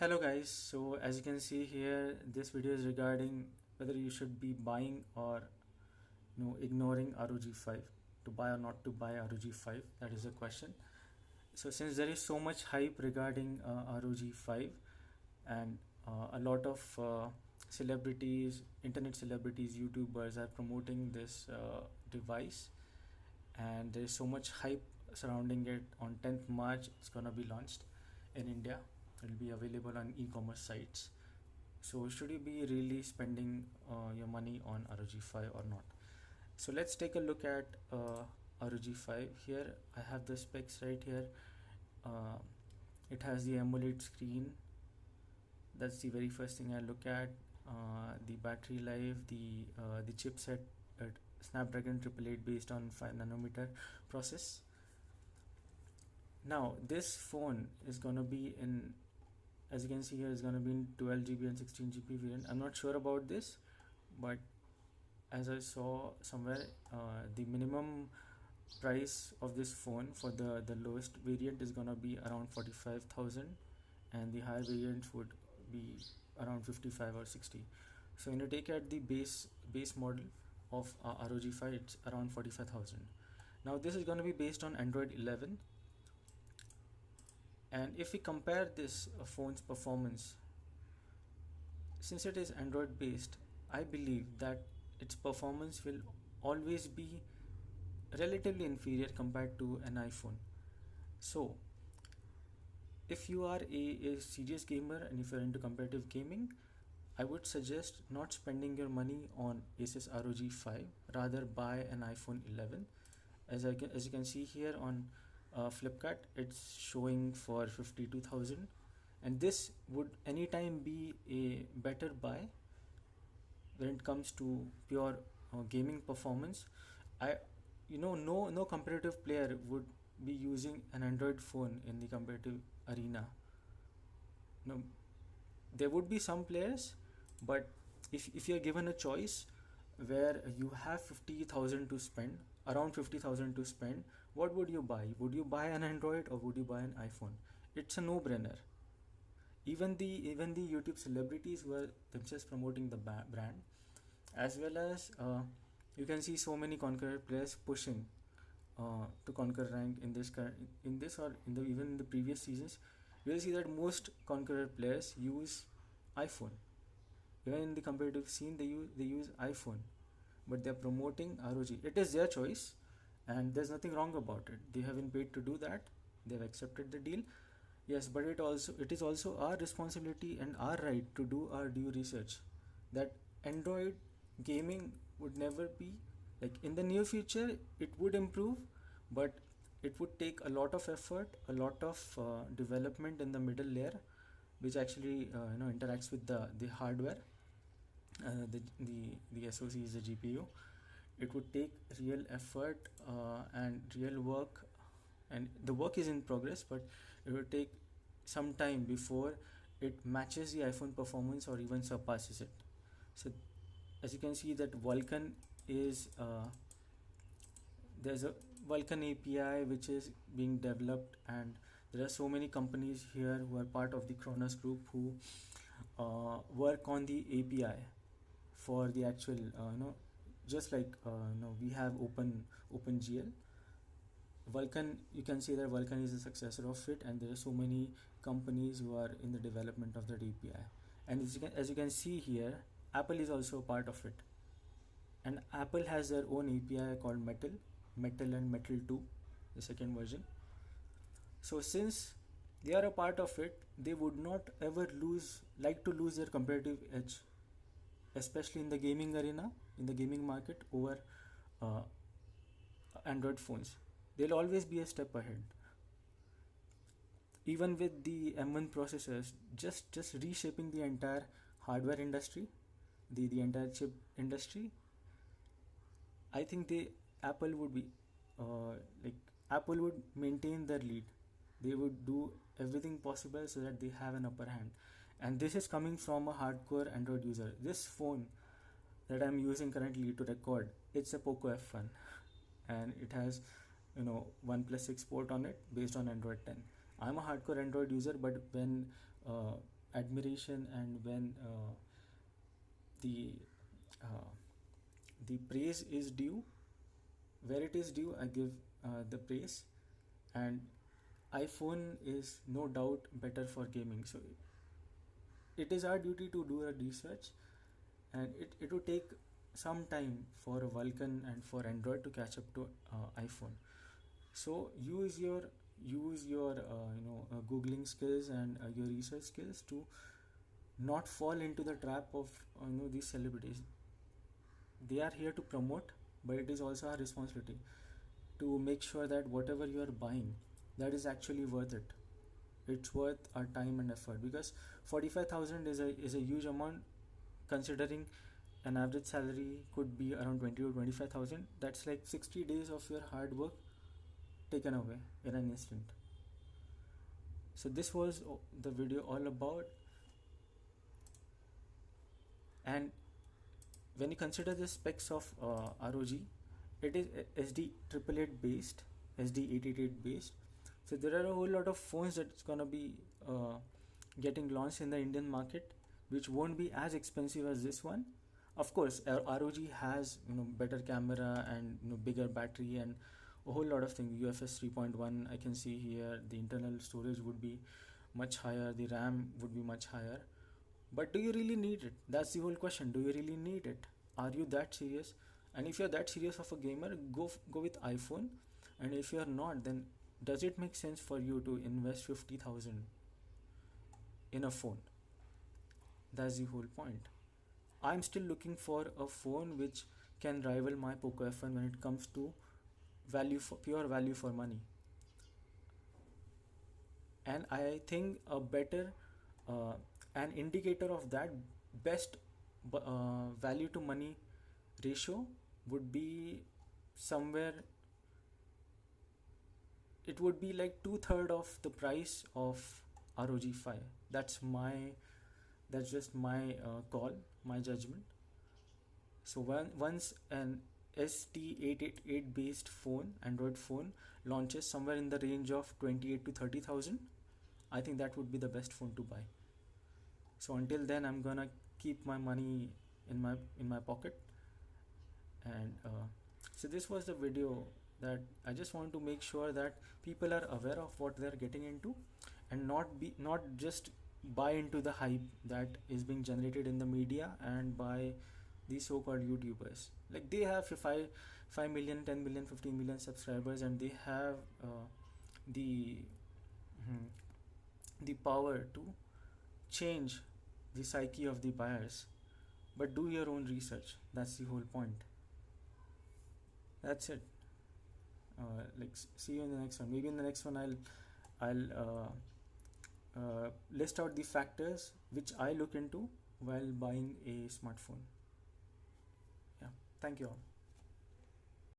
Hello guys, so as you can see here, this video is regarding whether you should be buying or ignoring ROG 5, to buy or not to buy ROG 5. That is the question. So since there is so much hype regarding ROG 5, and a lot of celebrities, internet celebrities, YouTubers are promoting this device, and there is so much hype surrounding it. On 10th March it's gonna be launched in India. It will be available on e-commerce sites. So should you be really spending your money on ROG 5 or not? So let's take a look at ROG 5. Here I have the specs right here. uh, it has the AMOLED screen. That's the very first thing I look at. The battery life, the chipset, Snapdragon 888 based on 5 nanometer process. Now this phone is gonna be in, as you can see here, is gonna be in 12 GB and 16 GB variant. I'm not sure about this, but as I saw somewhere, the minimum price of this phone for the lowest variant is gonna be around 45,000, and the higher variant would be around 55 or 60. So when you take at the base model of ROG 5, it's around 45,000. Now this is gonna be based on Android 11, and if we compare this phone's performance, since it is Android based, I believe that its performance will always be relatively inferior compared to an iPhone. So if you are a serious gamer and if you're into competitive gaming, I would suggest not spending your money on Asus ROG 5, rather buy an iPhone 11. As you can see here on Flipkart, it's showing for 52,000, and this would anytime be a better buy when it comes to pure gaming performance. I no competitive player would be using an Android phone in the competitive arena. No, there would be some players, but if you're given a choice where you have 50,000 to spend, around 50,000 to spend, what would you buy? Would you buy an Android or would you buy an iPhone? It's a no-brainer. Even the YouTube celebrities who are themselves promoting the brand, as well as you can see so many Conqueror players pushing to conquer rank in this or in the even in the previous seasons. You will see that most Conqueror players use iPhone. Even in the competitive scene, they use iPhone, but they're promoting ROG. It is their choice, and there's nothing wrong about it. They have been paid to do that. They've accepted the deal. Yes, but it is also our responsibility and our right to do our due research. That Android gaming would never be, like, in the near future it would improve, but it would take a lot of effort, a lot of development in the middle layer, which actually interacts with the hardware. The SoC is the GPU. It would take real effort and real work, and the work is in progress, but it would take some time before it matches the iPhone performance or even surpasses it. So as you can see that Vulkan is there's a Vulkan API which is being developed, and there are so many companies here who are part of the Kronos group who work on the API for the actual just like we have OpenGL. Vulkan, you can say that Vulkan is the successor of it, and there are so many companies who are in the development of that API. And as you can see here, Apple is also part of it, and Apple has their own API called Metal and Metal 2, the second version. So since they are a part of it, they would not ever like to lose their competitive edge, especially in the gaming arena, in the gaming market, over uh, Android phones. They'll always be a step ahead. Even with the M1 processors, just reshaping the entire hardware industry, the entire chip industry, I think Apple would be like Apple would maintain their lead. They would do everything possible so that they have an upper hand. And this is coming from a hardcore Android user. This phone that I'm using currently to record, it's a Poco F1, and it has 1+6 port on it based on Android 10. I'm a hardcore Android user, but when admiration, and when the uh, the praise is due, where it is due, I give the praise. And iPhone is no doubt better for gaming. So it is our duty to do a research, and it will take some time for Vulkan and for Android to catch up to iPhone. So use your googling skills and your research skills to not fall into the trap of these celebrities. They are here to promote, but it is also our responsibility to make sure that whatever you are buying, that is actually worth it. It's worth our time and effort, because 45,000 is a huge amount, considering an average salary could be around 20 to 25,000. That's like 60 days of your hard work taken away in an instant. So this was the video all about. And when you consider the specs of ROG, it is SD 888 based, SD 888 based. So there are a whole lot of phones that's gonna be getting launched in the Indian market, which won't be as expensive as this one. Of course, ROG has better camera and bigger battery and a whole lot of things. UFS 3.1, I can see here. The internal storage would be much higher. The RAM would be much higher. But do you really need it? That's the whole question. Do you really need it? Are you that serious? And if you're that serious of a gamer, go with iPhone. And if you're not, then does it make sense for you to invest 50,000 in a phone? That's the whole point. I'm still looking for a phone which can rival my Poco F1 when it comes to pure value for money. And I think a better an indicator of that best value to money ratio would be somewhere, it would be like 2/3 of the price of ROG 5. That's just my call, my judgment. So once an ST888 based phone, Android phone, launches somewhere in the range of 28 to 30,000, I think that would be the best phone to buy. So until then, I'm gonna keep my money in my pocket. And so this was the video, that I just want to make sure that people are aware of what they're getting into, and not just buy into the hype that is being generated in the media and by these so-called YouTubers. Like, they have 5 million, 10 million, 15 million subscribers, and they have the hmm, the power to change the psyche of the buyers. But do your own research. That's the whole point. That's it. See you in the next one. Maybe in the next one I'll list out the factors which I look into while buying a smartphone. Yeah. Thank you all.